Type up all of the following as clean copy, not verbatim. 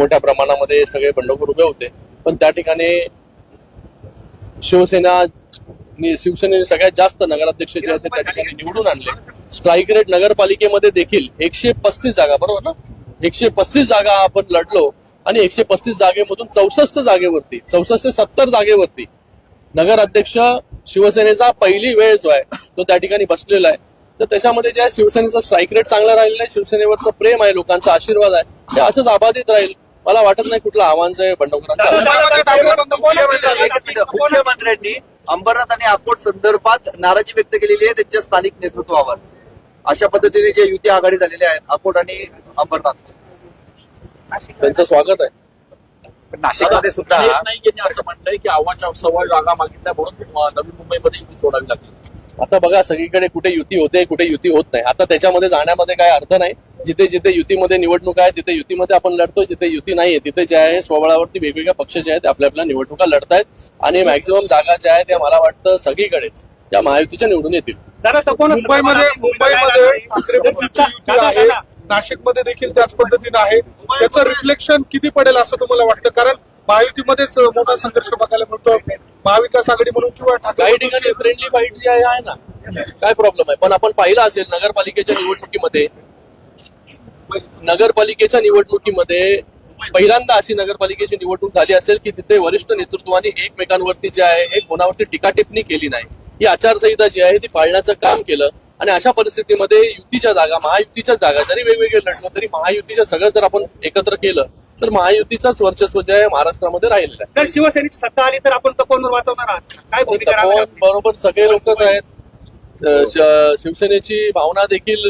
मोठ्या प्रमाणामध्ये सगळे बंडखोर उभे होते, पण त्या ठिकाणी शिवसेनेने सगळ्यात जास्त नगराध्यक्ष जे आहेत ते त्या ठिकाणी निवडून आणले. स्ट्राईक रेट नगरपालिकेमध्ये देखील 135 जागा, बरोबर ना, 135 जागा आपण लढलो आणि 135 जागेमधून 64 जागेवरती 64 ते 70 जागेवरती नगराध्यक्ष शिवसेनेचा पहिली वेळ जो आहे तो त्या ठिकाणी बसलेला आहे. तर त्याच्यामध्ये जे आहे शिवसेनेचा स्ट्राईक रेट चांगला राहिलेला आहे, शिवसेनेवरचं प्रेम आहे, लोकांचा आशीर्वाद आहे, ते असंच अबाधित राहील. मला वाटत नाही कुठलं आव्हान आहे बंडखोरांचं. मुख्यमंत्र्यांनी अंबरनाथ आणि अकोट संदर्भात नाराजी व्यक्त केलेली आहे त्यांच्या स्थानिक नेतृत्वावर. अशा पद्धतीने जे युती आघाडी झालेले आहेत अकोट आणि अंबरनाथ, त्यांचं स्वागत आहे. नाशिकमध्ये सुद्धा नाही यांनी असं म्हटलंय की आव्हाच्या सव्वा जागा मागितल्या म्हणून नवी मुंबईमध्ये युती सोडावी लागली. आता बघा सगळीकडे कुठे युती होते, कुठे युती होत नाही. आता त्याच्यामध्ये जाण्यामध्ये काय अर्थ नाही. जिथे जिथे युतीमध्ये निवडणूक आहे तिथे युतीमध्ये आपण लढतोय, जिथे युती नाहीये तिथे जे आहे स्वबळावरती वेगवेगळ्या पक्ष जे आहेत आपल्या आपल्या निवडणुका लढतायत आणि मॅक्झिमम जागा ज्या आहेत त्या मला वाटतं सगळीकडेच त्या महायुतीच्या निवडून येतील. मुंबईमध्ये युती आहे, नाशिकमध्ये देखील त्याच पद्धतीने आहे. त्याचं रिफ्लेक्शन किती पडेल असं तुम्हाला वाटतं? कारण महायुतीमध्येच मोठा संघर्ष बघायला मिळतो, महाविकास आघाडी म्हणून किंवा काही ठिकाणी फ्रेंडली फाईट जी आहे ना, काय प्रॉब्लेम आहे. पण आपण पाहिलं असेल नगरपालिकेच्या निवडणुकीमध्ये पहिल्यांदा अशी नगरपालिकेची निवडणूक झाली असेल की तिथे वरिष्ठ नेतृत्वाने एकमेकांवरती जे आहे एक कोणावरती टीकाटिप्पणी केली नाही. ही आचारसंहिता जी आहे ती पाळण्याचं काम केलं आणि अशा परिस्थितीमध्ये युतीच्या जागा, महायुतीच्या जागा जरी वेगवेगळे लढलं तरी महायुतीच्या सगळं जर आपण एकत्र केलं तर महायुतीचं वर्चस्व जे आहे महाराष्ट्रामध्ये राहिलेलं आहे. जर शिवसेनेची सत्ता आली तर आपण तपोवनवर वाचवणार आहात, काय भूमिका तपोवन बरोबर सगळे लोकच आहेत. शिवसेनेची भावना देखील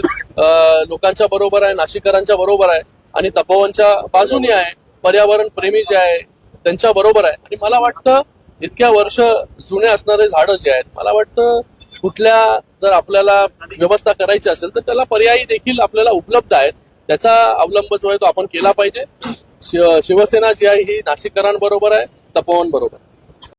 लोकांच्या बरोबर आहे, नाशिककरांच्या बरोबर आहे आणि तपोवनच्या बाजूने आहे. पर्यावरण प्रेमी जे आहे त्यांच्या बरोबर आहे. आणि मला वाटतं इतक्या वर्ष जुने असणारे झाडं जे आहेत, मला वाटतं कुठल्या जर आपल्याला व्यवस्था करायची असेल तर त्याला पर्यायी देखील आपल्याला उपलब्ध आहेत. त्याचा अवलंब जो आहे तो आपण केला पाहिजे. शिवसेना जी आहे ही नाशिककरांबरोबर आहे, तपोवन बरोबर.